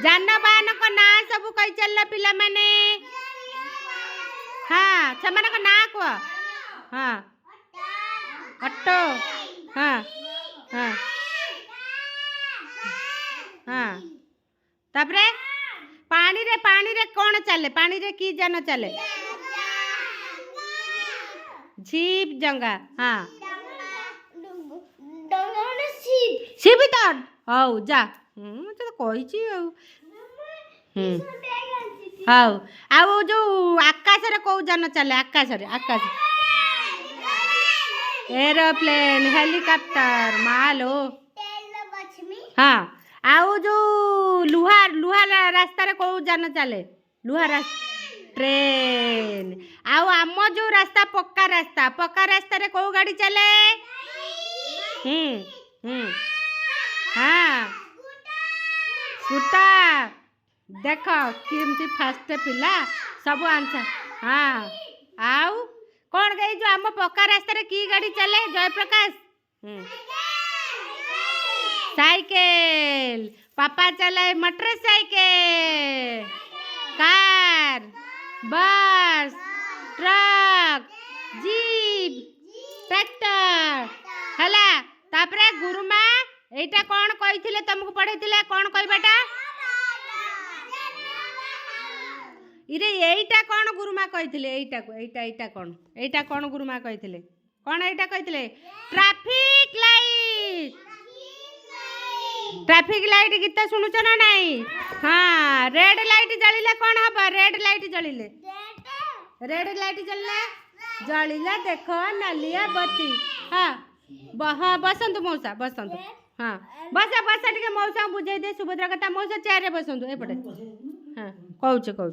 जानवाहन को ना सब कही चल पिला माने हाँ सेमान को ना को हाँ ऑटो हाँ हाँ हाँ तापरे पानी रे कौन चले पानी रे की जान चले जीप जंगा हाँ शिप तो हौ जा तो कही हौ आउ जो आकाश रे कौ जान चले आकाश एरोप्लेन हेलिकॉप्टर मालो हाँ आउ जो लुहा रास्ता रे कौ जान चले लुहा ट्रेन आउ आम जो रास्ता पक्का रास्ता रे कौ गाड़ी चले हाँ स्कूटर देख केमती फास्ट पिला सब आंसर हाँ आउ कौन गई जो आम पक्का रास्ता रे की गाड़ी चले जयप्रकाश साइकिल पापा चलाए motorcycle car bus truck jeep tractor हला तापरे गुरुमा एटा कौन कही तुमको पढ़े कौन कहबाटा इरे एटा कौन गुरुमा कही एटा कौन गुरुमा कही कौन एटा कही ट्रैफिक लाइट गीत शुणुच ना नहीं हाँ रेड लाइट जलिले कौन हम रेड लाइट जलिले जलिले देख नालिया बत्ती हाँ हाँ बसंतु मौसा बसंतु हाँ बसा टे मौसा बुझे दे सुभद्रा कथा मौसा चेयर बसंतु एपटे हाँ कहूँ